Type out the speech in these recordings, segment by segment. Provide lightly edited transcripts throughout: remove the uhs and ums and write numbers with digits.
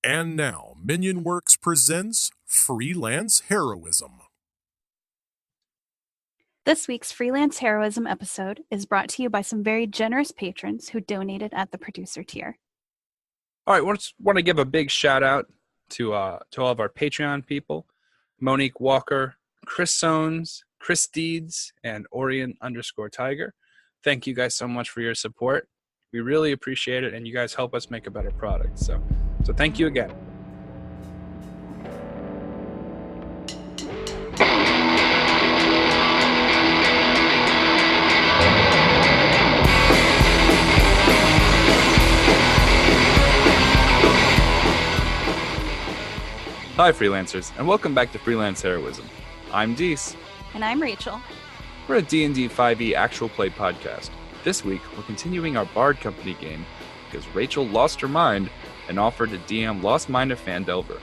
And now, Minion Works presents Freelance Heroism. This week's Freelance Heroism episode is brought to you by some very generous patrons who donated at the producer tier. All right, want to give a big shout out to all of our Patreon people: Monique Walker, Chris Sones, Chris Deeds, and Orient_Tiger. Thank you guys so much for your support. We really appreciate it, and you guys help us make a better product. So thank you again. Hi, freelancers, and welcome back to Freelance Heroism. I'm Deese. And I'm Rachel. We're a D&D 5e actual play podcast. This week, we're continuing our Bard Company game because Rachel lost her mind and offered to DM Lost Mine of Phandelver.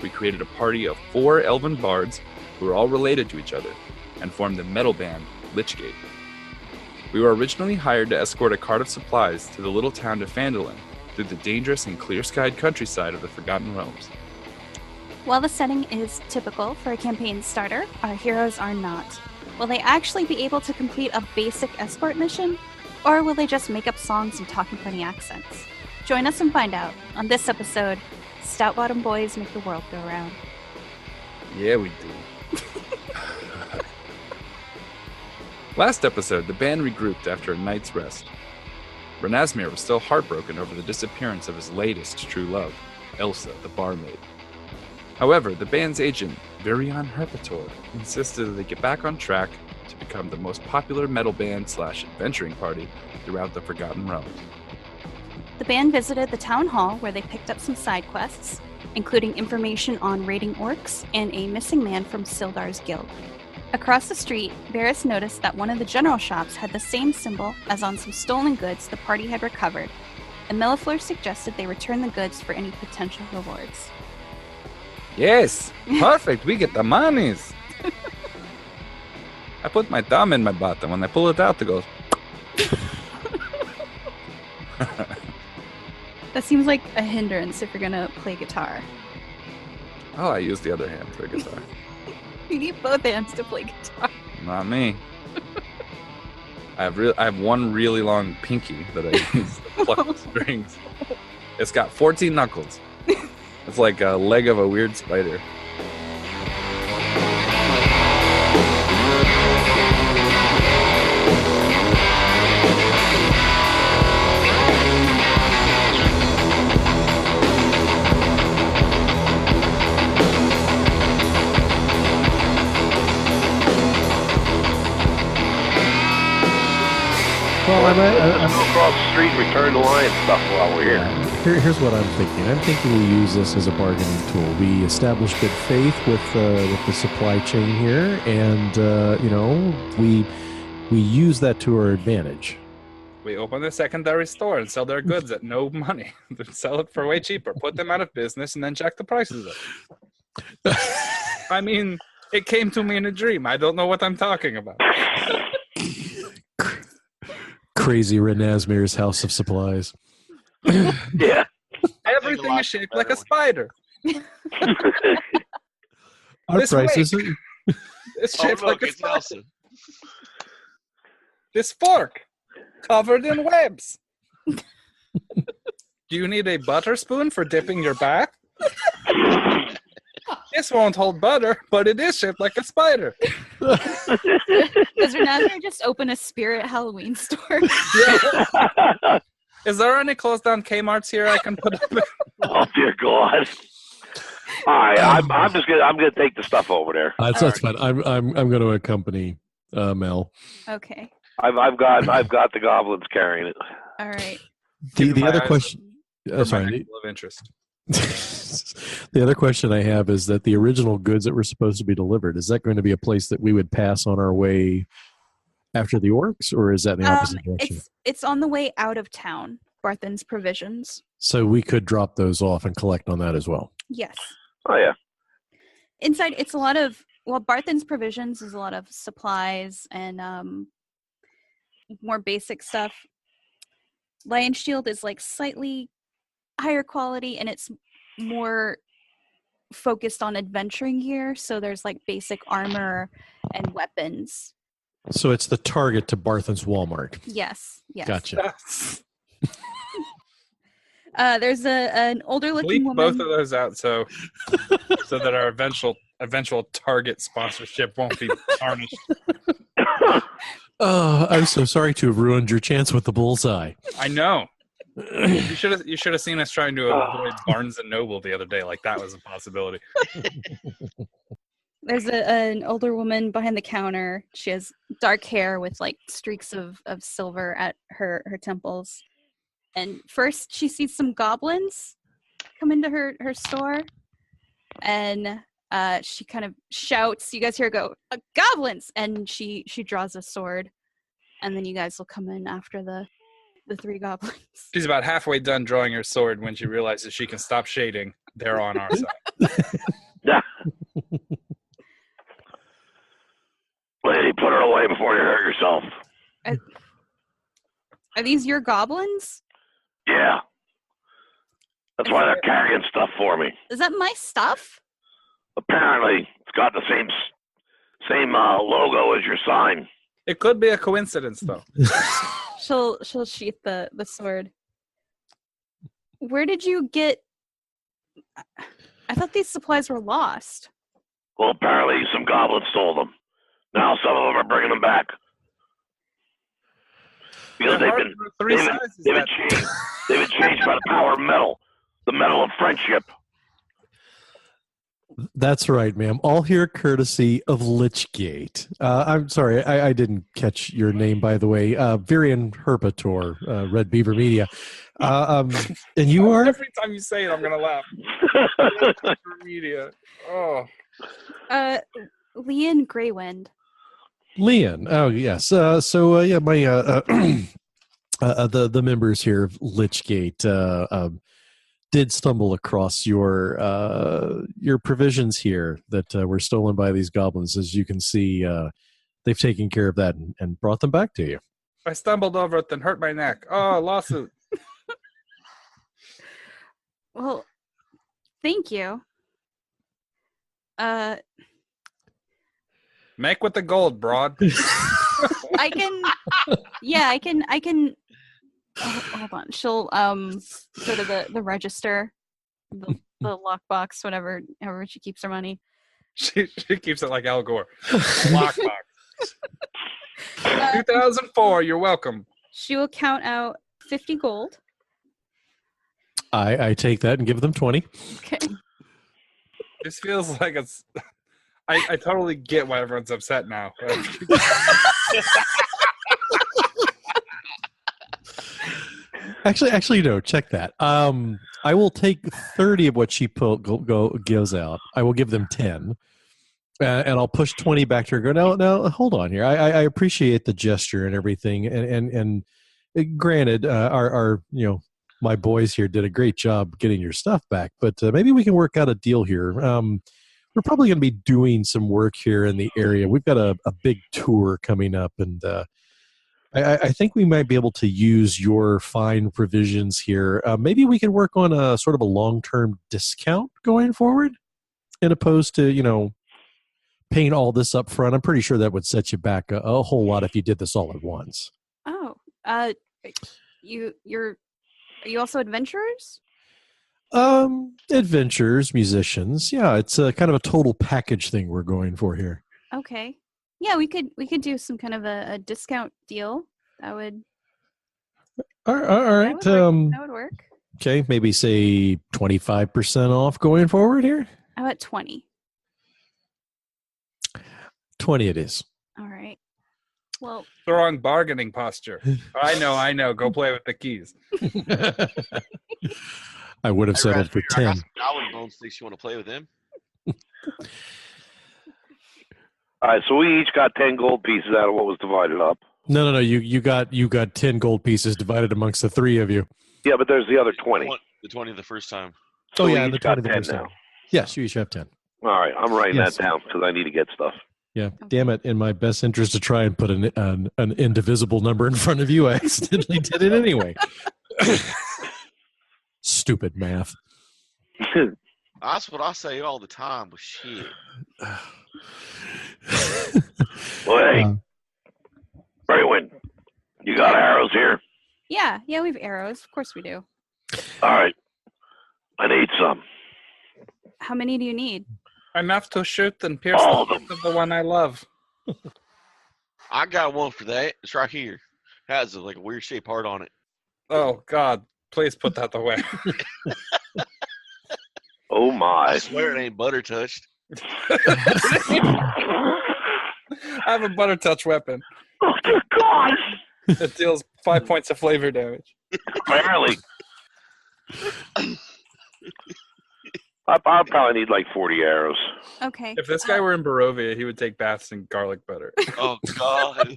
We created a party of 4 elven bards who are all related to each other and formed the metal band Lichgate. We were originally hired to escort a cart of supplies to the little town of Phandalin through the dangerous and clear-skied countryside of the Forgotten Realms. While the setting is typical for a campaign starter, our heroes are not. Will they actually be able to complete a basic escort mission? Or will they just make up songs and talk in funny accents? Join us and find out on this episode, Stout Bottom Boys Make the World Go Round. Yeah, we do. Last episode, the band regrouped after a night's rest. Renasmir was still heartbroken over the disappearance of his latest true love, Elsa, the barmaid. However, the band's agent, Virion Herpator, insisted that they get back on track to become the most popular metal band / adventuring party throughout the Forgotten Realms. The band visited the town hall where they picked up some side quests, including information on raiding orcs and a missing man from Sildar's guild. Across the street, Varys noticed that one of the general shops had the same symbol as on some stolen goods the party had recovered, and Millefleur suggested they return the goods for any potential rewards. Yes, perfect, we get the monies. I put my thumb in my butt, and when I pull it out, it goes... That seems like a hindrance if you're gonna play guitar. Oh, I use the other hand for guitar. You need both hands to play guitar. Not me. I have one really long pinky that I use to pluck strings. It's got 14 knuckles. It's like a leg of a weird spider. Well, I'm go across the street and return the line stuff while we're here. Here's what I'm thinking. I'm thinking we use this as a bargaining tool. We establish good faith with the supply chain here, and we use that to our advantage. We open a secondary store and sell their goods at no money. Sell it for way cheaper. Put them out of business and then jack the prices up. I mean, it came to me in a dream. I don't know what I'm talking about. Crazy Renasmir's House of Supplies. Yeah. Everything is shaped like a spider. Our This prices wig. It's shaped like a spider. This fork, covered in webs. Do you need a butter spoon for dipping your back? This won't hold butter, but it is shaped like a spider. Does Renasmir just open a spirit Halloween store? Yeah. Is there any closed down Kmart's here I can put up? Oh dear God! All right, I'm gonna take the stuff over there. That's fine. I'm going to accompany Mel. Okay. I've got the goblins carrying it. All right. The other question. Sorry, Sorry. of interest. The other question I have is that the original goods that were supposed to be delivered, is that going to be a place that we would pass on our way after the orcs, or is that in the opposite direction? It's on the way out of town, Barthen's Provisions. So we could drop those off and collect on that as well. Yes. Oh yeah. Inside, it's a lot of, Barthen's Provisions is a lot of supplies and more basic stuff. Lion Shield is like slightly higher quality, and it's more focused on adventuring gear. So there's like basic armor and weapons. So it's the Target to Barthen's Walmart. Yes. Gotcha. There's an older looking Bleep woman. both of those out so that our eventual Target sponsorship won't be tarnished. I'm so sorry to have ruined your chance with the bullseye. I know. You should have seen us trying to avoid Barnes and Noble the other day. Like that was a possibility. There's an older woman behind the counter. She has dark hair with like streaks of silver at her temples. And first she sees some goblins come into her store. And she kind of shouts. You guys hear her go, goblins! And she draws a sword. And then you guys will come in after the three goblins. She's about halfway done drawing her sword when she realizes she can stop shading. They're on our side. Yeah. Lady, put her away before you hurt yourself. Are these your goblins? Yeah. That's why they're carrying stuff for me. Is that my stuff? Apparently, it's got the same logo as your sign. It could be a coincidence, though. She'll sheath the sword. Where did you get? I thought these supplies were lost. Well, apparently some goblins stole them. Now some of them are bringing them back. Because they've been changed by the power of metal. The metal of friendship. That's right, ma'am. All here courtesy of Lichgate. I'm sorry, I didn't catch your name, by the way. Virian Herpator, Red Beaver Media. And you are? Every time you say it, I'm going to laugh. Red Beaver Media. Oh. Leon Greywind. Leon. Oh, yes. My the members here of Lichgate did stumble across your provisions here that were stolen by these goblins. As you can see, they've taken care of that and brought them back to you. I stumbled over it and hurt my neck. Oh, lawsuit. Well, thank you. Make with the gold, broad. I can. Hold on. She'll go to the register, the lockbox, however she keeps her money. She keeps it like Al Gore. Lockbox. 2004. You're welcome. She will count out 50 gold. I take that and give them 20. Okay. This feels like it's. I totally get why everyone's upset now. Actually, no. Check that. I will take 30 of what she gives out. I will give them 10, and I'll push 20 back to her. Go now. Hold on here. I appreciate the gesture and everything, and granted, our my boys here did a great job getting your stuff back, but maybe we can work out a deal here. We're probably going to be doing some work here in the area. We've got a big tour coming up, and I think we might be able to use your fine provisions here. Maybe we can work on a sort of a long-term discount going forward, as opposed to, paying all this up front. I'm pretty sure that would set you back a whole lot if you did this all at once. Oh, are you also adventurers? Adventurers, musicians. Yeah, it's kind of a total package thing we're going for here. Okay. Yeah, we could do some kind of a discount deal. That would. All right. That would work. Okay, maybe say 25% off going forward here. How about 20? 20 it is. All right. Well, the wrong bargaining posture. I know. Go play with the keys. I would have settled for 10. I got some goblin bone sticks. You want to play with them? All right, so we each got 10 gold pieces out of what was divided up. No. You got 10 gold pieces divided amongst the three of you. Yeah, but there's the other 20. The 20 the first time. So yeah, we the each got 20 the 10 first now. time. Yes, you each have 10. All right, I'm writing Yes. that down because I need to get stuff. Yeah, damn it. In my best interest to try and put an indivisible number in front of you, I accidentally did it anyway. Stupid math. That's what I say all the time. But shit. Well, hey, Braywin, you got arrows here? Yeah, we have arrows. Of course we do. All right. I need some. How many do you need? Enough to shoot and pierce All the of them. heart of the one I love. I got one for that. It's right here. Has like a weird shaped heart on it. Oh, God. Please put that away. Oh, my. I swear it ain't butter touched. I have a butter touch weapon. Oh, dear God. It deals 5 points of flavor damage. Barely. I'll probably need like 40 arrows. Okay. If this guy were in Barovia, he would take baths in garlic butter. Oh God.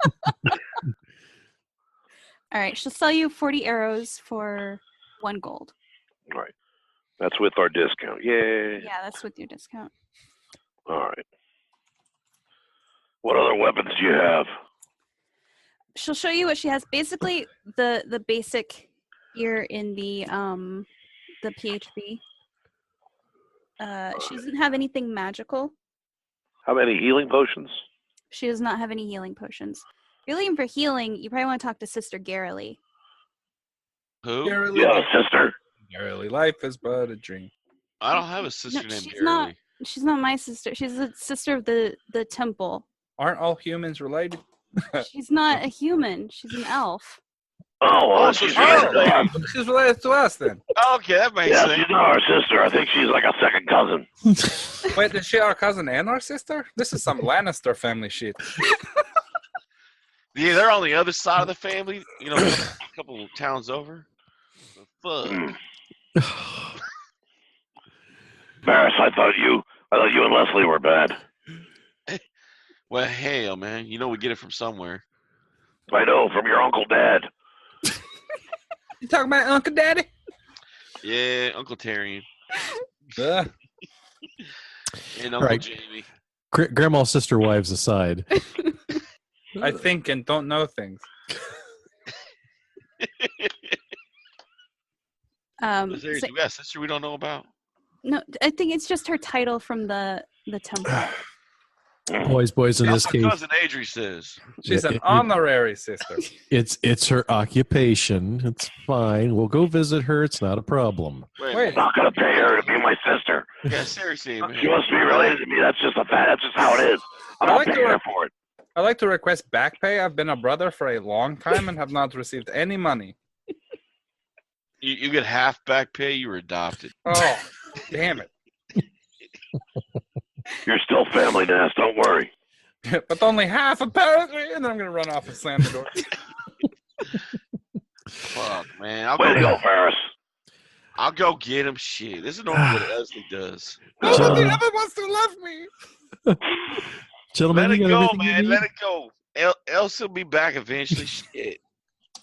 All right. She'll sell you 40 arrows for 1 gold. All right. That's with our discount. Yay. Yeah, that's with your discount. All right. What other weapons do you have? She'll show you what she has. Basically, the basic here in the PHB. She doesn't have anything magical. How many healing potions? She does not have any healing potions. If you're looking for healing, you probably want to talk to Sister Garrily. Who? Yeah, sister. Early life is but a dream. I don't have a sister named she's Gary. not. She's not my sister. She's the sister of the temple. Aren't all humans related? She's not a human. She's an elf. Oh, well, Oh, she's so related. She's related to us then. Okay, that makes Yeah, sense. she's not our sister. I think she's like a second cousin. Wait, is she our cousin and our sister? This is some Lannister family shit. Yeah, they're on the other side of the family. You know, a couple towns over. Fuck. Barris, I thought you and Leslie were bad. Well, hell, man. You know we get it from somewhere. I know, from your Uncle Dad. You talking about Uncle Daddy? Yeah, Uncle Terry Uh, and Uncle Right. Jamie. Grandma's sister wives aside. I think and don't know things. Seriously, So- we got a sister we don't know about. no, I think it's just her title from the temple. Boys, in That's this what case, cousin Adri says. She's an It- honorary sister. it's her occupation. It's fine. We'll go visit her. It's not a problem. Wait, Wait. I'm not gonna pay her to be my sister. yeah, seriously, man. She must be related to me. That's just a fact. That's just how it is. I'm I not like paying to- her for it. I like to request back pay. I've been a brother for a long time and have not received any money. You get half back pay. You were adopted. Oh, damn it. You're still family, Ness. Don't worry. But only half, apparently. And then I'm going to run off and slam the door. Fuck, man. I'll Way to go, go. Ferris. I'll go get him. Shit, this is normally what Leslie does. Nobody Gentlemen. ever wants to love me. Gentlemen, Let it you got go, everything you man. need? Let it go. Elsa will be back eventually. Shit.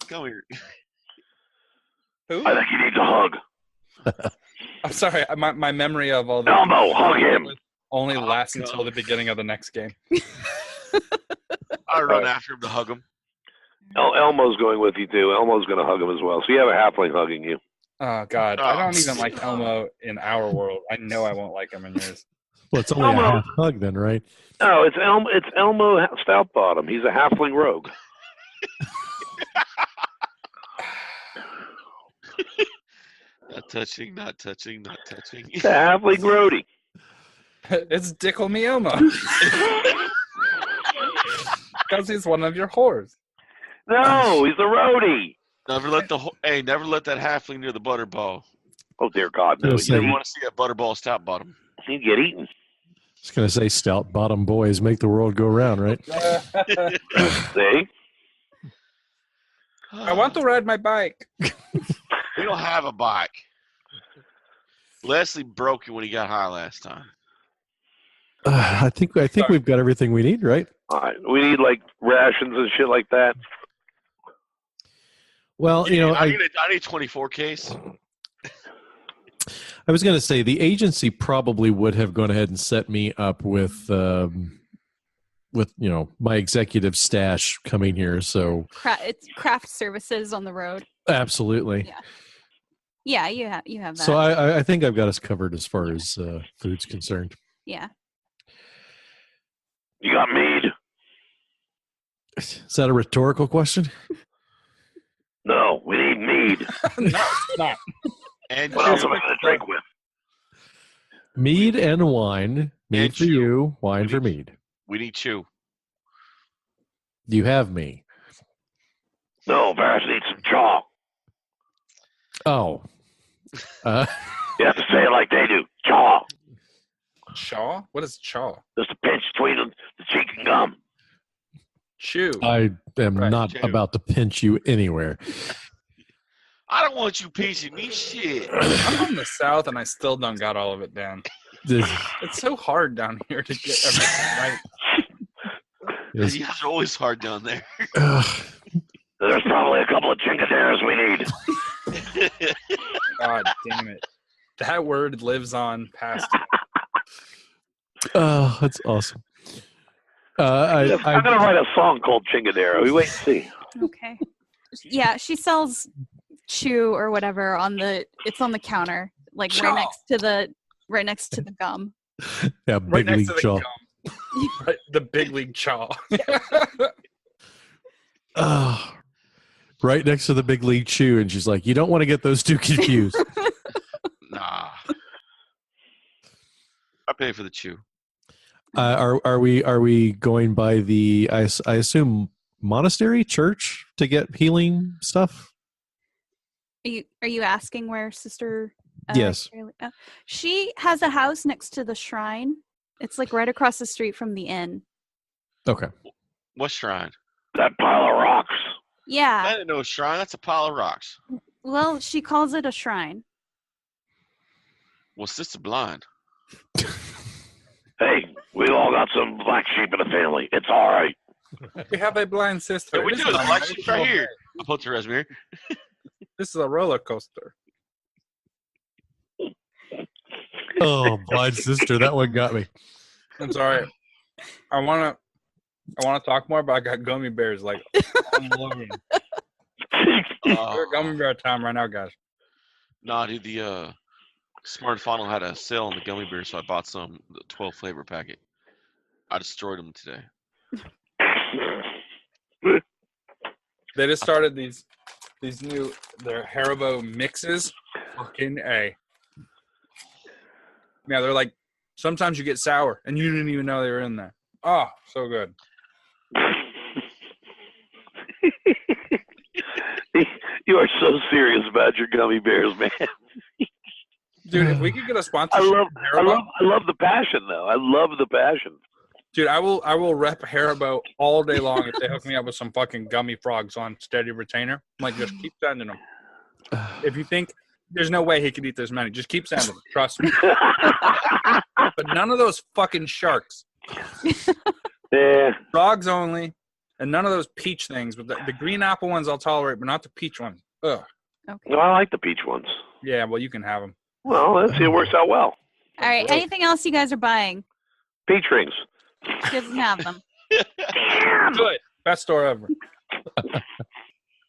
Come here. Who? I think you need to hug. I'm sorry. My memory of all this Elmo, hug him. only Oh, lasts God. until the beginning of the next game. I run after him to hug him. Elmo's going with you, too. Elmo's going to hug him as well. So you have a halfling hugging you. Oh, God. I Oh. don't even like Elmo in our world. I know I won't like him in yours. Well, it's only a Elmo. half hug then, right? No, it's Elmo Stoutbottom. He's a halfling rogue. Not touching, not touching, not touching. He's a halfling roadie. It's Dickle Me Elmo. Because he's one of your whores. No, he's a roadie. Never let never let that halfling near the butterball. Oh, dear God. No, Yes, You sir. never want to see that butterball stout bottom. he'd get eaten. Just gonna say, stout bottom boys make the world go round, right? See? I want to ride my bike. We don't have a bike. Leslie broke it when he got high last time. I think we've got everything we need, right? All right. We need, like, rations and shit like that. Well, you know, I need 24 case. I was going to say the agency probably would have gone ahead and set me up with my executive stash coming here. So It's craft services on the road. absolutely. Yeah. Yeah, you have that. So I think I've got us covered as far as food's concerned. Yeah. You got mead? Is that a rhetorical question? No, we need mead. No, it's not. And What else chew. am I going to drink with? Mead and wine. Mead And for chew. you, wine for mead. We need chew. You have me. No, Varys needs some chaw. Oh. You have to say it like they do. Chaw. Chaw? What is chaw? Just a pinch between the cheek and gum. Chew. I am Right, not chew. about to pinch you anywhere. I don't want you piecing me shit. I'm from the South, and I still don't got all of it down. This It's so hard down here to get everything right. is, You guys are always hard down there. There's probably a couple of chingaderas we need. God damn it. That word lives on past. oh, that's awesome. I'm going to write a song called Chingadera. We wait and see. Okay. Yeah, she sells chew or whatever it's on the counter, like Chaw. right next to the gum. Yeah, Right big next league to the jaw. gum. Right, the big league chaw. Right next to the big league chew, and she's like, "You don't want to get those two confused." Nah. I pay for the chew. Are we going by the I assume monastery church to get healing stuff? Are you asking where Sister? Yes. She has a house next to the shrine. It's like right across the street from the inn. Okay. What shrine? That pile of rocks. Yeah. That ain't no shrine. That's a pile of rocks. Well, she calls it a shrine. Well, Sister Blind. Hey, we all got some black sheep in the family. It's all right. We have a blind sister. Yeah, we This do. is The a black sheep's right emotional here. day. I'll put the resume. This is a roller coaster. Oh, blind sister, that one got me. I'm sorry. I wanna talk more, but I got gummy bears like all over me. We're at gummy bear time right now, guys. Nah, dude, the Smart Funnel had a sale on the gummy bear, so I bought some, the 12 flavor packet. I destroyed them today. They just started these new their Haribo mixes. Fucking A. Yeah, they're like sometimes you get sour and you didn't even know they were in there. Oh, so good. You are so serious about your gummy bears, man. Dude, if we could get a I sponsorship love from Haribo, the passion, though. I love the passion. dude, I will rep Haribo all day long if they hook me up with some fucking gummy frogs on steady retainer. I'm like, just keep sending them. If you think there's no way he could eat this many, just keep sending them. Trust me. But none of those fucking sharks. Yeah. Frogs only, and none of those peach things. But the green apple ones I'll tolerate, but not the peach ones. Ugh. Okay. No, I like the peach ones. Yeah, well, you can have them. Well, let's see. It works out well. All right. Anything else you guys are buying? Peach rings. She doesn't have them. Good. Best store ever.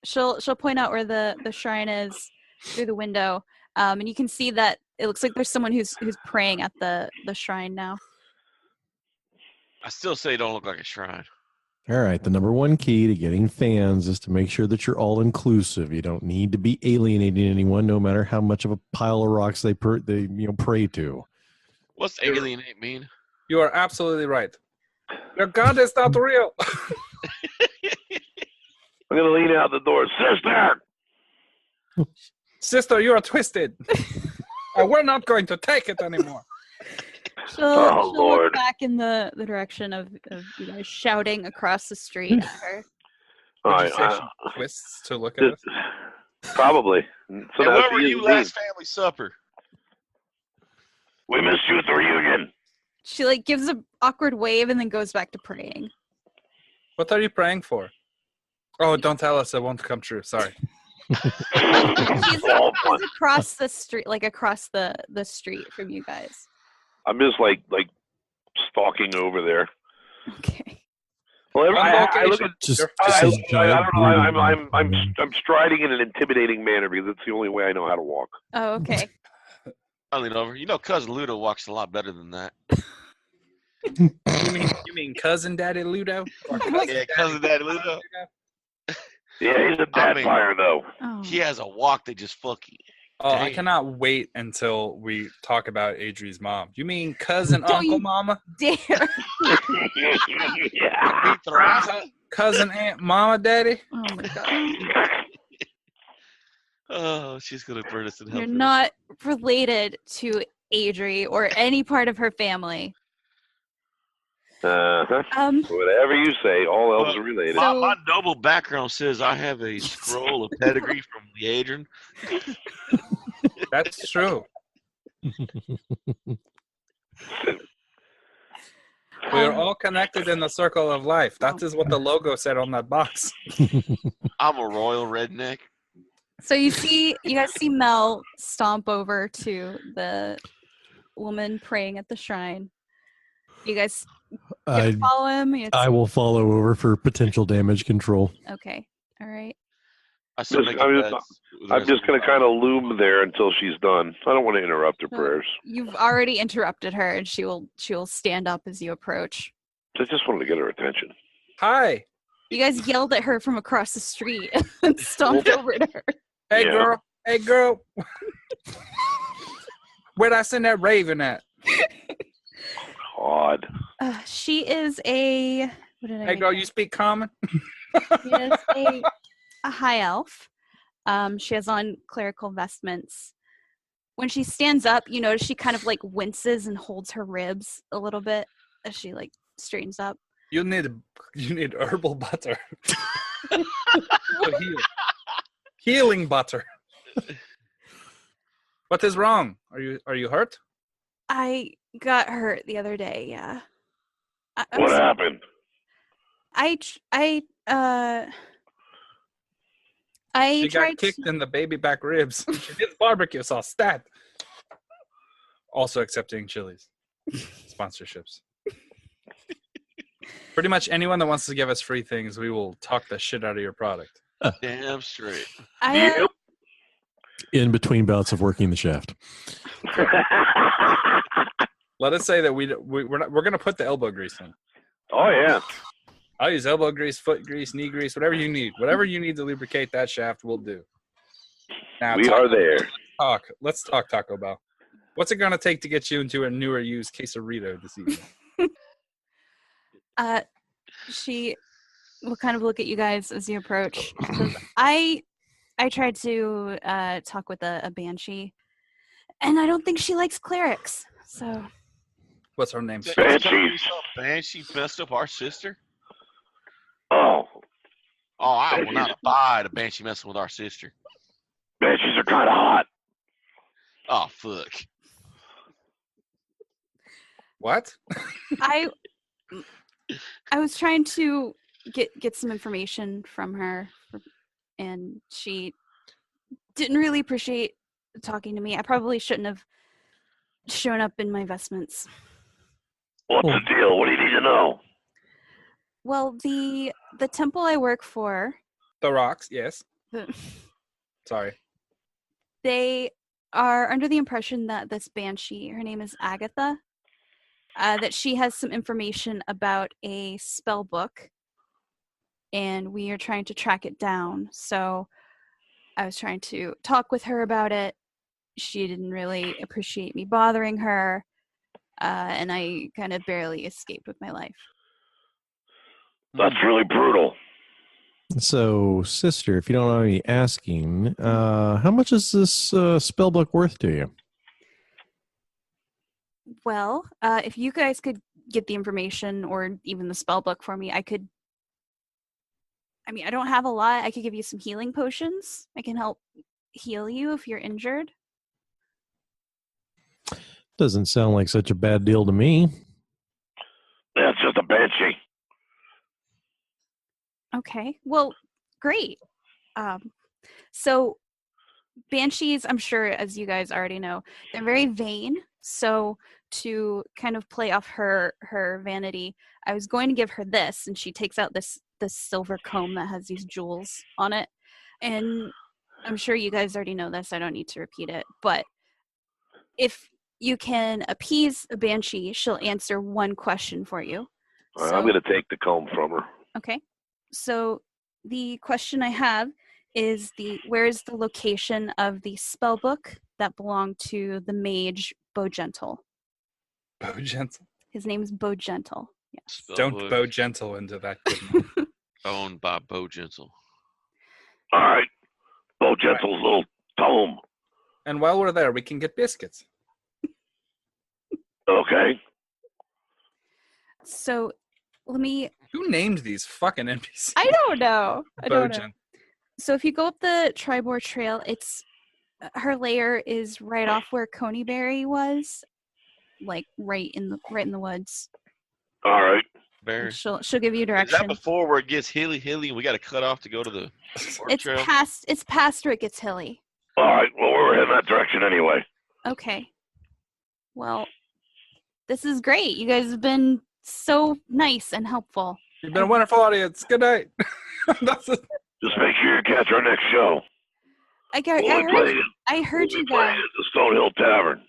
She'll point out where the shrine is through the window, and you can see that it looks like there's someone who's praying at the shrine now. I still say don't look like a shrine. All right. The number one key to getting fans is to make sure that you're all inclusive. You don't need to be alienating anyone, no matter how much of a pile of rocks they pray to. What's alienate mean? You are absolutely right. Your God is not real. I'm going to lean out the door. Sister! Sister, you are twisted. We're not going to take it anymore. She'll Lord. look back in the direction of you guys shouting across the street at her. All Did right. you say she twists to look at us? Probably. So And now where she were is you mean. last family supper? We missed you at the reunion. She like gives an awkward wave and then goes back to praying. What are you praying for? Oh, don't tell us. It won't come true. Sorry. She's All fun. across the street, like across the street from you guys. I'm just like stalking over there. Okay. Well, On I look location. at. Just I his don't know. giant I'm striding in an intimidating manner because it's the only way I know how to walk. Oh, okay. I lean over. You know, cousin Ludo walks a lot better than that. You mean cousin Daddy Ludo? Or Yeah, cousin Daddy Ludo. Yeah, he's a I bad mean- fire though. Oh. He has a walk that just fucking. Oh, I Damn. cannot wait until we talk about Adri's mom. You mean cousin Don't Uncle you- Mama? Dare. Yeah. Beat the rasa. Cousin Aunt Mama Daddy? Oh my god. Oh, she's gonna burn us in hell. You're for not related to Adri or any part of her family. Whatever you say, all elves are this. related. My noble background says I have a scroll of pedigree from the Adrian. That's true. We're all connected in the circle of life. That is what the logo said on that box. I'm a royal redneck. So you guys see Mel stomp over to the woman praying at the shrine. You guys gonna follow him? I will follow over for potential damage control. Okay. All right. I still Just- make I'm the just- beds. I'm just going to kind of loom there until she's done. I don't want to interrupt her No. prayers. You've already interrupted her, and she will stand up as you approach. I just wanted to get her attention. Hi. You guys yelled at her from across the street and stomped over to her. Hey, Yeah. girl. Hey, girl. Where'd I send that raven at? God. She is a. What did I? Hey, write girl, down? you speak common? She is a high elf. She has on clerical vestments. When she stands up, you notice she kind of like winces and holds her ribs a little bit as she like straightens up. You need herbal butter. To heal. Healing butter. What is wrong? Are you hurt? I got hurt the other day. Yeah. I'm What sorry. happened? I She tried got kicked in the baby back ribs. She did barbecue sauce. Stat. Also accepting Chili's sponsorships. Pretty much anyone that wants to give us free things, we will talk the shit out of your product. Damn straight. Yep. In between bouts of working the shaft. Let us say that we're going to put the elbow grease in. Oh, yeah. I'll use elbow grease, foot grease, knee grease, whatever you need. Whatever you need to lubricate that shaft, we'll do. Now, We are there. Let's talk Taco Bell. What's it going to take to get you into a newer used quesarito this evening? She will kind of look at you guys as you approach. She says, I tried to talk with a banshee, and I don't think she likes clerics. So What's her name? Banshees. Banshee messed up our sister? Oh, Oh, I will not abide a Banshee messing with our sister. banshees are kind of hot. Oh, fuck. What? I was trying to get some information from her, and she didn't really appreciate talking to me. I probably shouldn't have shown up in my vestments. What's the deal? What do you need to know? Well, the temple I work for, The Rocks, yes. the, Sorry. they are under the impression that this banshee, her name is Agatha, that she has some information about a spell book, and we are trying to track it down. So I was trying to talk with her about it. She didn't really appreciate me bothering her, and I kind of barely escaped with my life. That's really brutal. So, sister, if you don't mind me asking, how much is this spell book worth to you? Well, if you guys could get the information or even the spell book for me, I could. I mean, I don't have a lot. I could give you some healing potions. I can help heal you if you're injured. Doesn't sound like such a bad deal to me. That's just a banshee. Okay. Well, great. So banshees, I'm sure, as you guys already know, they're very vain So to kind of play off her vanity, I was going to give her this, and she takes out this silver comb that has these jewels on it. And I'm sure you guys already know this. I don't need to repeat it. But if you can appease a banshee, she'll answer one question for you. All right, I'm going to take the comb from her. Okay. So the question I have is where is the location of the spell book that belonged to the mage Bogentle? Bogentle? His name's Bogentle. Yes. Don't bow gentle into that good Owned by Bo Gentle. All right. Bogentle's little tome. And while we're there, we can get biscuits. Okay. So let me... Who named these fucking NPCs? I don't know. Bogentle. So if you go up the Tribor Trail, her lair is right off where Coneyberry was, like right in the woods. All right. Bear. She'll give you Is direction. that before where it gets hilly and we got to cut off to go to the trail? It's past where it gets hilly. All right. Well, we're heading that direction anyway. Okay. Well, this is great. You guys have been so nice and helpful. You've been a wonderful audience. Good night. Just make sure you catch our next show. I heard you playing guys. at the Stonehill Tavern.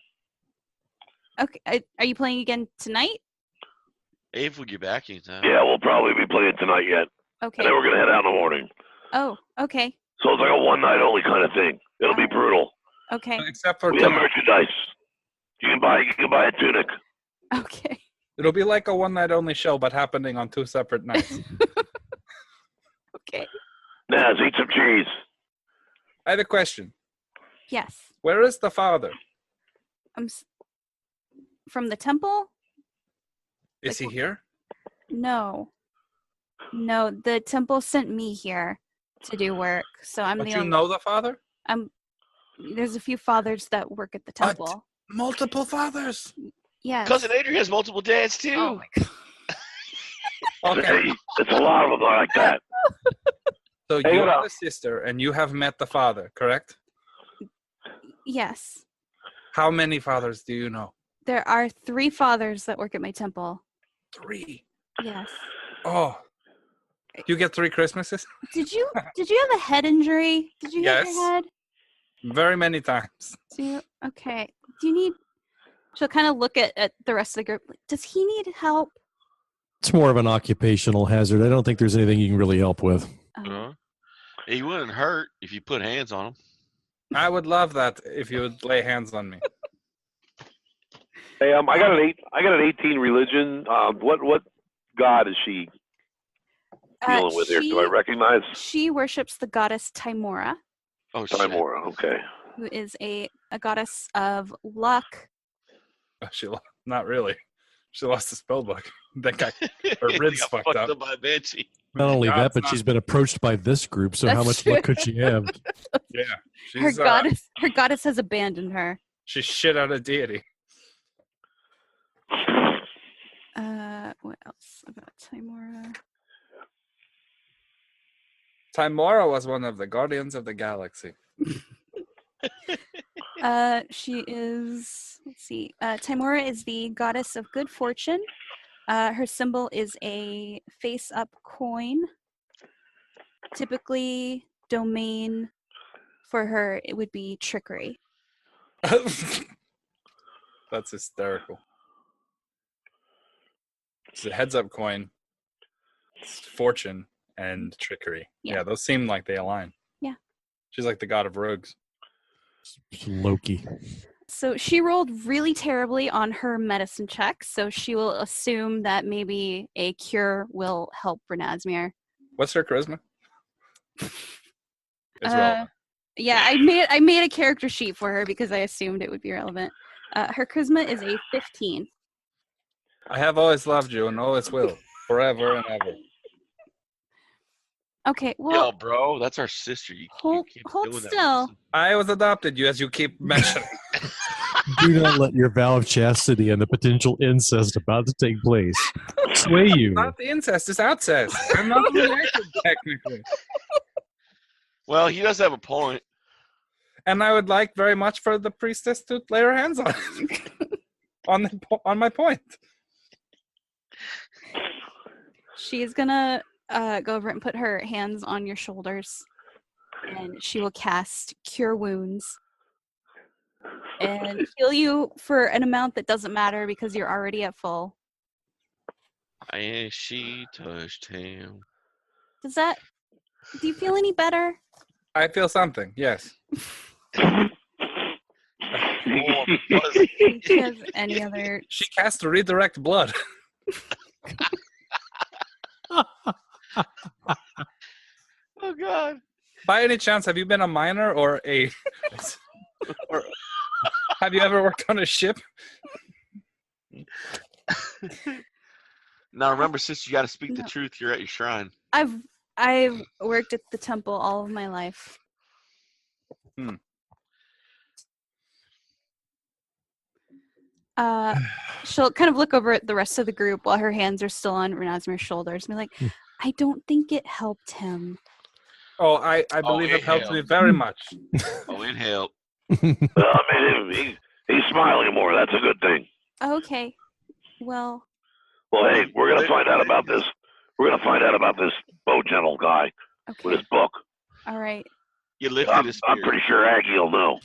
Okay. Are you playing again tonight? If we get back in time. Yeah, we'll probably be playing tonight yet. Okay. And then we're going to head out in the morning. Oh, okay. So it's like a one night only kind of thing. It'll be brutal. Okay. Except for We have tonight. merchandise. You can buy a tunic. Okay. It'll be like a one night only show, but happening on 2 separate nights. Okay. Naz, eat some cheese. I had a question. Yes. Where is the father? From the temple? Is he here? No. No, the temple sent me here to do work. So I'm But the you only... know the father? There's a few fathers that work at the temple. Multiple fathers. Yes. Cousin Adrian has multiple dads too. Oh my god. Okay. Hey, it's a lot of them like that. So Hey, you what have up? a sister and you have met the father, correct? Yes. How many fathers do you know? There are 3 fathers that work at my temple. 3. Yes. Oh. You get 3 Christmases? Did you have a head injury? Did you hit Yes. your head? Very many times. Okay. Do you need... She'll kind of look at the rest of the group. Does he need help? It's more of an occupational hazard. I don't think there's anything you can really help with. He wouldn't hurt if you put hands on him. I would love that if you would lay hands on me. Hey, I got an 18 religion. What god is she dealing with here? Do I recognize? She worships the goddess Timora, Oh, shit. Timora. Okay. who is a goddess of luck. Not really. She lost the spell book. That guy, her ribs Got fucked up. by a banshee. Not only God's that, but not- she's been approached by this group, so how That's much true. luck could she have? Yeah. Her She's, goddess has abandoned her. she's shit out of deity. What else about Timora? Timora was one of the guardians of the galaxy. She is. Let's see. Timora is the goddess of good fortune. Her symbol is a face-up coin. Typically, domain for her it would be trickery. That's hysterical. It's a heads-up coin, it's fortune, and trickery. Yeah. Yeah, those seem like they align. Yeah. She's like the god of rogues. It's Loki. So she rolled really terribly on her medicine check, so she will assume that maybe a cure will help Renasmir. What's her charisma? It's relevant. Yeah, I made a character sheet for her because I assumed it would be relevant. Her charisma is a 15. I have always loved you and always will, forever and ever. Okay, well, Yo, bro, that's our sister. You hold keep hold doing that. still. I was adopted you, as you keep mentioning. Do not let your vow of chastity and the potential incest about to take place sway you. Not the incest, it's outcest. I'm not related, technically. Well, he does have a point. And I would like very much for the priestess to lay her hands on it. on my point. She's gonna go over and put her hands on your shoulders, and she will cast Cure Wounds and heal you for an amount that doesn't matter because you're already at full. And she touched him. Do you feel any better? I feel something. Yes. Warm, fuzzy. Do you have any other? She cast redirect blood. Oh God. By any chance, have you been a miner or or have you ever worked on a ship? Now remember, sis, you got to speak the No. truth. You're at your shrine. I've worked at the temple all of my life. She'll kind of look over at the rest of the group while her hands are still on Renazmir's shoulders and be like, I don't think it helped him. Oh, I believe it helped me helped. very much. Oh, it helped. Well, I mean, he's smiling more. That's a good thing. Okay. Well, Hey, we're gonna find out about this. We're gonna find out about this Bow-Gentle guy with okay. his book. All right. You lifted I'm his spirit. pretty sure Aggie will know.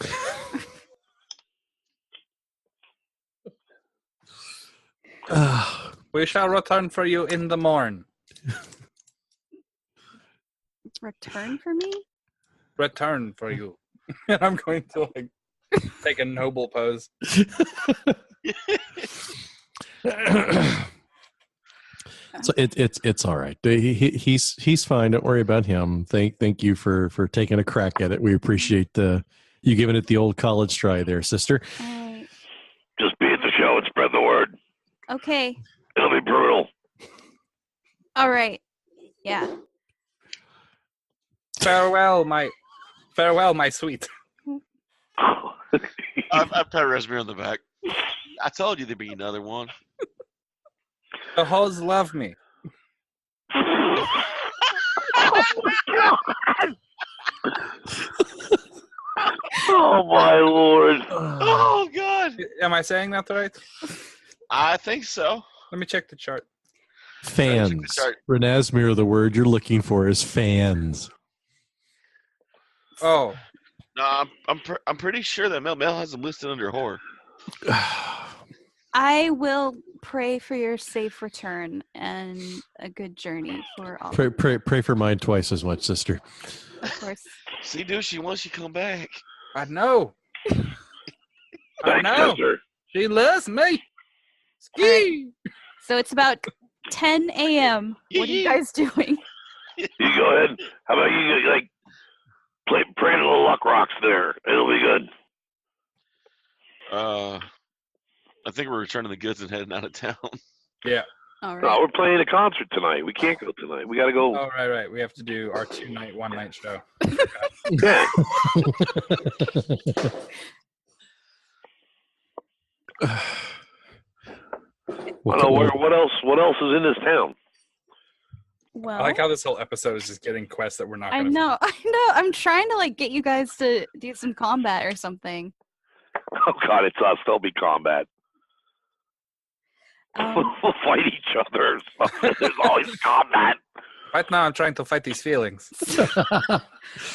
We shall return for you in the morn. Return for me? Return for you. And I'm going to take a noble pose. So it's all right. He's fine. Don't worry about him. Thank you for taking a crack at it. We appreciate you giving it the old college try there, sister. All right. Just be at the show and spread the word. Okay. It'll be brutal. All right. Yeah. Farewell, my sweet. I pat Resmir on the back. I told you there'd be another one. The hoes love me. Oh my God! Oh my Lord! Oh God. Am I saying that right? I think so. Let me check the chart. Fans. Check the chart. Renazmir, the word you're looking for is fans. Oh, No, I'm pretty sure that Mel has them listed under horror. I will pray for your safe return and a good journey for all. Pray for mine twice as much, sister. Of course. See, dude, she wants you to come back. I know. I Thanks, know. sister. She loves me. Ski. So it's about 10 a.m. What are you guys doing? You go ahead. How about you pray to the luck rocks there? It'll be good. I think we're returning the goods and heading out of town. Yeah. All No, right. we're playing a concert tonight. We can't go tonight. We got to go. Oh, right. We have to do our 2-night, 1-night show. Yeah. I know what else is in this town? Well, I like how this whole episode is just getting quests that we're not I going to know. I'm trying to get you guys to do some combat or something. Oh God, it's us. There'll be combat. We'll fight each other. There's always combat. Right now, I'm trying to fight these feelings.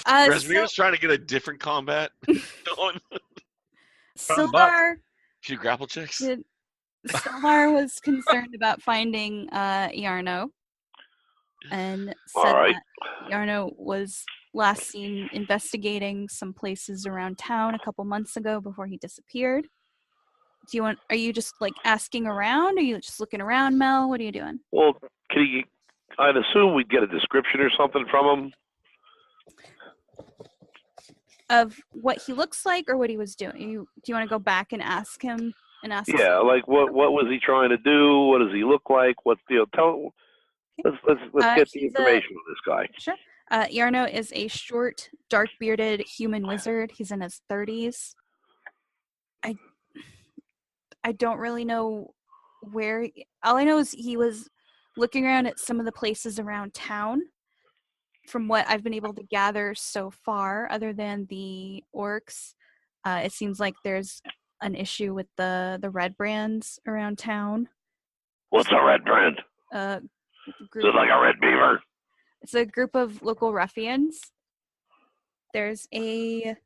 Resmir's trying to get a different combat going. Sildar, Few grapple checks. Sildar was concerned about finding Yarno, and said All right. that Yarno was last seen investigating some places around town a couple months ago before he disappeared. Are you just asking around? Are you just looking around, Mel? What are you doing? Well, I'd assume we'd get a description or something from him. Of what he looks like or what he was doing? Do you want to go back and ask him? Yeah, what was he trying to do? What does he look like? Let's get the information on this guy. Sure. Yarno is a short, dark-bearded human wizard. He's in his 30s. I don't really know where. All I know is he was looking around at some of the places around town. From what I've been able to gather so far, other than the orcs, it seems like there's an issue with the red brands around town. What's a red brand? Is it like a red beaver? It's a group of local ruffians. There's the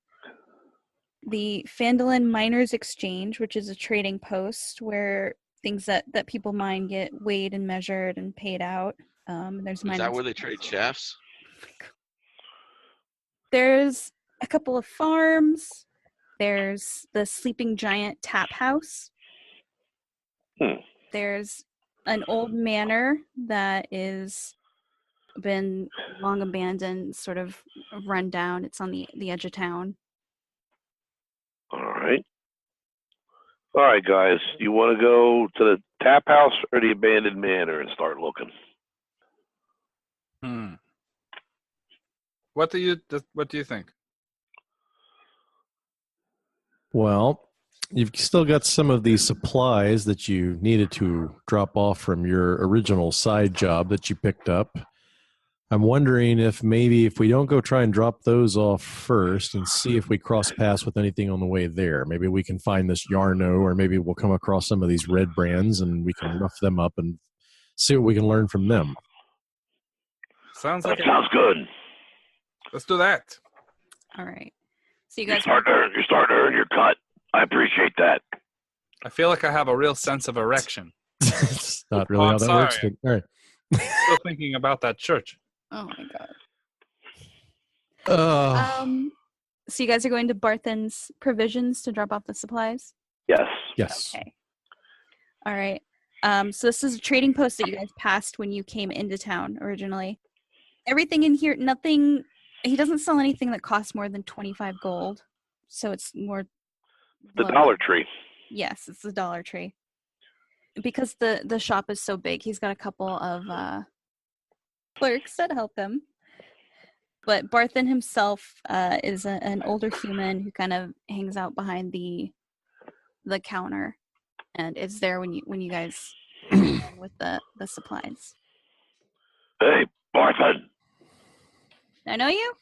Phandalin Miners Exchange, which is a trading post where things that people mine get weighed and measured and paid out. There's Is that where they trade shafts? There's a couple of farms. There's the Sleeping Giant Tap House. There's an old manor that is been long abandoned, sort of run down. It's on the edge of town. All right, guys. You want to go to the tap house or the abandoned manor and start looking? What do you think? Well, you've still got some of these supplies that you needed to drop off from your original side job that you picked up. I'm wondering if maybe if we don't go try and drop those off first and see if we cross paths with anything on the way there. Maybe we can find this Yarno, or maybe we'll come across some of these red brands and we can rough them up and see what we can learn from them. Sounds good. Let's do that. All right. So you guys you're starting to earn your cut. I appreciate that. I feel like I have a real sense of erection. It's not really how that works. But, all right. Still thinking about that church. Oh my god. So you guys are going to Barthen's Provisions to drop off the supplies? Yes. Okay. All right. So this is a trading post that you guys passed when you came into town originally. Everything in here, he doesn't sell anything that costs more than 25 gold. So it's more the Dollar Tree. Yes, it's the Dollar Tree. Because the shop is so big, he's got a couple of clerks that help him. But Barthen himself is an older human who kind of hangs out behind the counter and is there when you guys with the supplies. Hey, Barthen. I know you?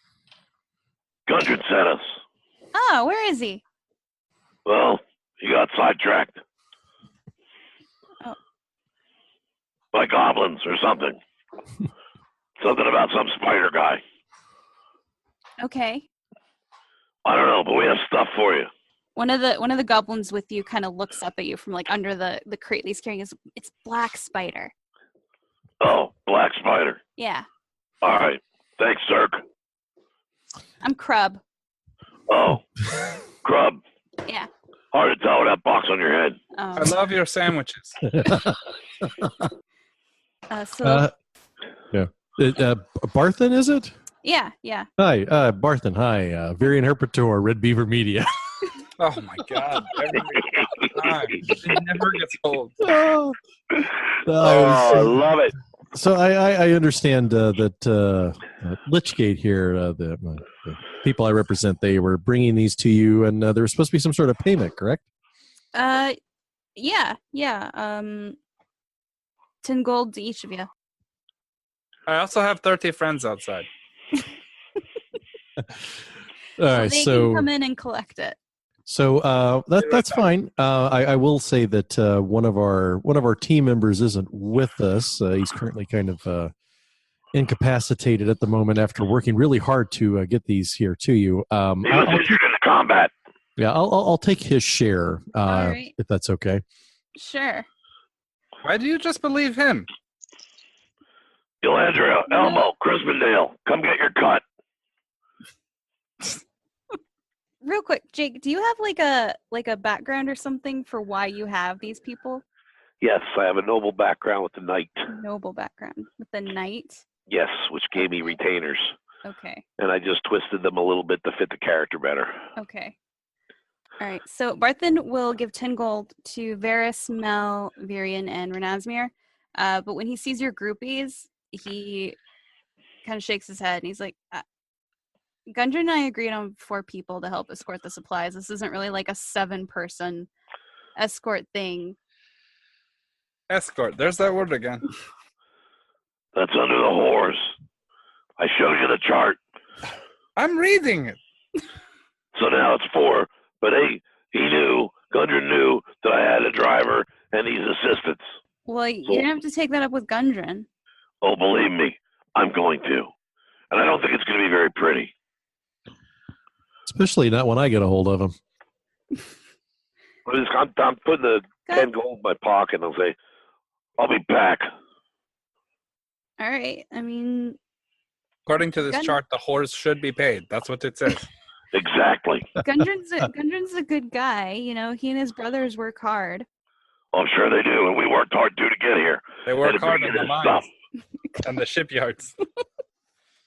Gundren sent us. Oh, where is he? Well, he got sidetracked. Oh. By goblins or something. Something about some spider guy. Okay. I don't know, but we have stuff for you. One of the goblins with you kind of looks up at you from like under the crate that he's carrying. It's Black Spider. Oh, Black Spider. Yeah. All right. Thanks, Zerk. I'm Crub. Oh, Crub. Yeah. Hard to tell with that box on your head. I love your sandwiches. Yeah. Barthen, is it? Yeah. Hi, Barthen. Hi, Varian Herpetor, Red Beaver Media. Oh my god. It never gets old. I love it. So I understand that Lichgate here, the people I represent, they were bringing these to you, and there was supposed to be some sort of payment, correct? Yeah. 10 gold to each of you. I also have 30 friends outside. All right, they can come in and collect it. So that's fine. I will say that one of our team members isn't with us. He's currently kind of incapacitated at the moment after working really hard to get these here to you. He was injured in the combat. Yeah, I'll take his share right. if that's okay. Sure. Why do you just believe him? Elandria, Elmo, Crispindale, come get your cut. Real quick, Jake, do you have like a background or something for why you have these people? Yes, I have a noble background with the knight. Noble background with the knight? Yes, which gave me retainers. Okay. And I just twisted them a little bit to fit the character better. Okay. All right. So Barthen will give 10 gold to Varys, Mel, Virian, and Renasmir. But when he sees your groupies, he kind of shakes his head and he's like, Gundren and I agreed on 4 people to help escort the supplies. This isn't really like a 7-person escort thing. Escort. There's that word again. That's under the horse. I showed you the chart. I'm reading it. So now it's 4, but he knew Gundren knew that I had a driver and these assistants. Well, you're gonna have to take that up with Gundren. Oh, believe me, I'm going to. And I don't think it's going to be very pretty. Especially not when I get a hold of him. I'm putting the 10 gold in my pocket and I'll say, I'll be back. All right. I mean, According to this chart, the horse should be paid. That's what it says. Exactly. Gundren's a good guy. You know, he and his brothers work hard. I'm sure they do, and we worked hard too to get here. They work hard in the mines and the shipyards.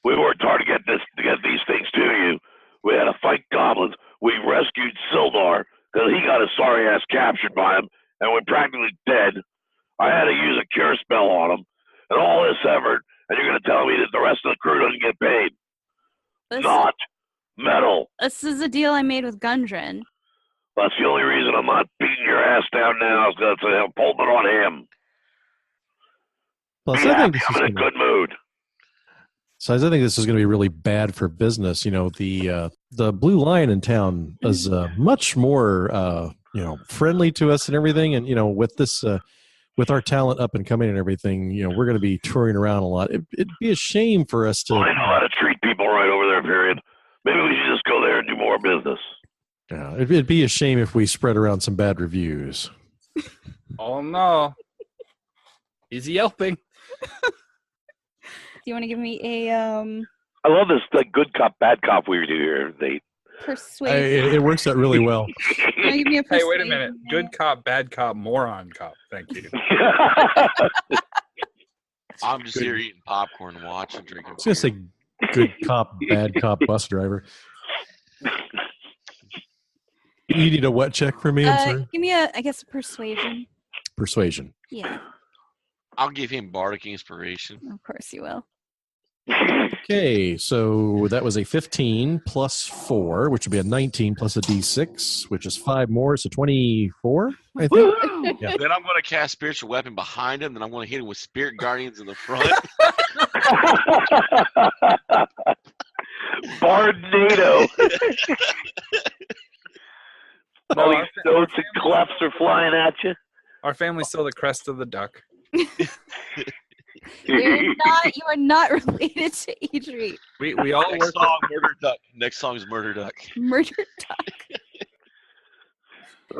We worked hard to get these things to you. We had to fight goblins. We rescued Sildar because he got his sorry ass captured by him and we're practically dead. I had to use a cure spell on him, and all this effort, and you're going to tell me that the rest of the crew doesn't get paid? Not metal. This is a deal I made with Gundren. That's the only reason I'm not beating your ass down now, is because I'm pulling it on him. Plus, I'm in a good mood. So I think this is going to be really bad for business. You know, the Blue Lion in town is much more friendly to us and everything. And you know, with this, with our talent up and coming and everything, you know, we're going to be touring around a lot. It'd be a shame for us to. I know how to treat people right over there. Period. Maybe we should just go there and do more business. Yeah, it'd be a shame if we spread around some bad reviews. Oh no, he's yelping. Do you want to give me a I love this like good cop, bad cop we do here, Nate. persuasion? It works out really well. Give me a Hey, wait a persuasion? minute. Good cop, bad cop, moron cop. Thank you. I'm just here eating popcorn, watching, drinking. I was going to say good cop, bad cop, bus driver. You need a what check for me? I'm sorry. Give me a persuasion. Persuasion. Yeah, I'll give him bardic inspiration. of course you will. Okay, so that was a 15 plus 4, which would be a 19 plus a d6, which is 5 more, so 24, I think. Yeah. Then I'm going to cast spiritual weapon behind him. Then I'm going to hit him with spirit guardians in the front. Bardnado. No, All these notes and clefts are flying at you. Our family's still the crest of the duck. You are not related to Adri. We all Next work. song, Murder Duck. Next song is Murder Duck. Murder duck.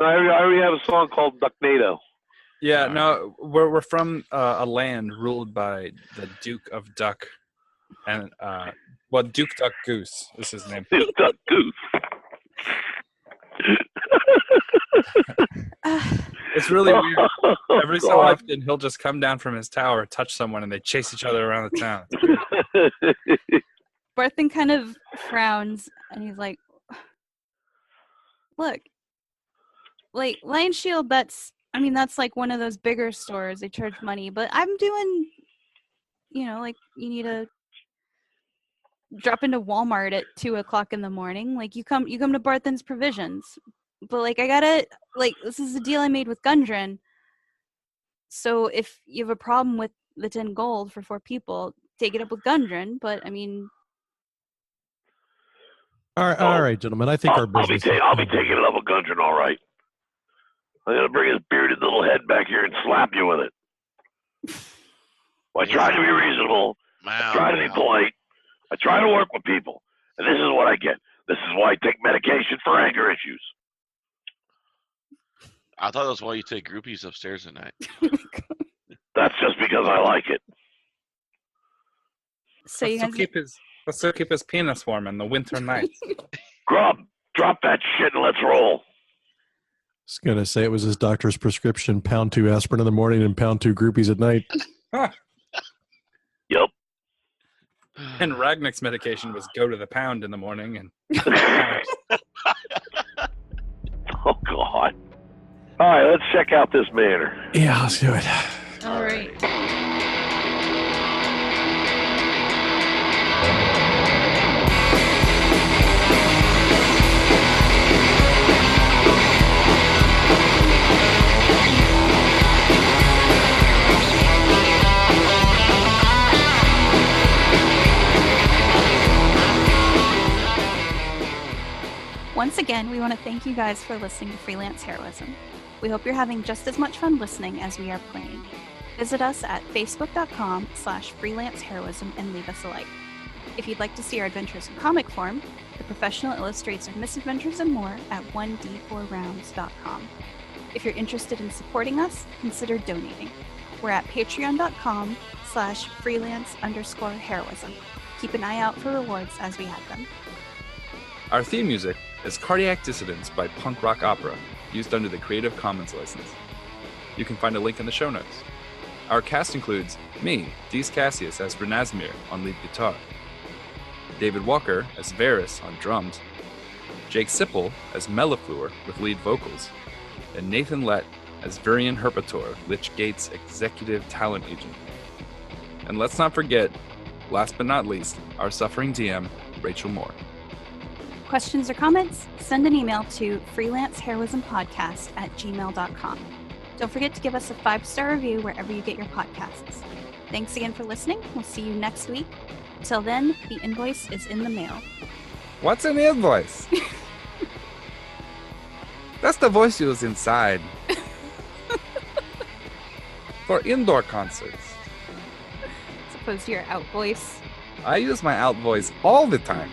I already have a song called Ducknado. Yeah, no, we're from a land ruled by the Duke of Duck, and Duke Duck Goose is his name. Duck Goose. It's really weird. Every so God. often, he'll just come down from his tower, touch someone, and they chase each other around the town. Barthen kind of frowns and he's like, look, like Lion Shield, that's like one of those bigger stores. They charge money, but I'm doing, like you need to drop into Walmart at 2:00 in the morning. Like you come to Barthen's Provisions, but like I gotta, like, this is a deal I made with Gundren. So if you have a problem with the 10 gold for 4 people, take it up with Gundren. But I mean, all right, gentlemen. I think our business. I'll be taking it up with Gundren, all right. I'm going to bring his bearded little head back here and slap you with it. Well, I try to be reasonable. I try to be polite. I try to work with people. And this is what I get. This is why I take medication for anger issues. I thought that's why you take groupies upstairs at night. That's just because I like it. so you guys Let's still keep his penis warm in the winter nights. Grub, drop that shit and let's roll. I was going to say it was his doctor's prescription, pound 2 aspirin in the morning and pound 2 groupies at night. Yep. And Ragnick's medication was go to the pound in the morning. And Oh, God. All right, let's check out this manor. Yeah, let's do it. all right. Once again, Again, we want to thank you guys for listening to Freelance Heroism. We hope you're having just as much fun listening as we are playing. Visit us at facebook.com/freelanceheroism and leave us a like. If you'd like to see our adventures in comic form, The Professional illustrates our misadventures and more at 1d4rounds.com. If you're interested in supporting us, consider donating. We're at patreon.com/freelance_heroism. Keep an eye out for rewards as we have them. Our theme music is Cardiac Dissidence by Punk Rock Opera, used under the Creative Commons license. You can find a link in the show notes. Our cast includes me, Dees Cassius, as Renasmir on lead guitar, David Walker as Varys on drums, Jake Sipple as Mellifluor with lead vocals, and Nathan Lett as Virian Herpator, Lich Gate's executive talent agent. And let's not forget, last but not least, our suffering DM, Rachel Moore. Questions or comments? Send an email to freelanceheroismpodcast@gmail.com. Don't forget to give us a 5-star review wherever you get your podcasts. Thanks again for listening. We'll see you next week. Till then, the invoice is in the mail. What's an invoice? That's the voice you use inside. For indoor concerts. As opposed to your out voice. I use my out voice all the time.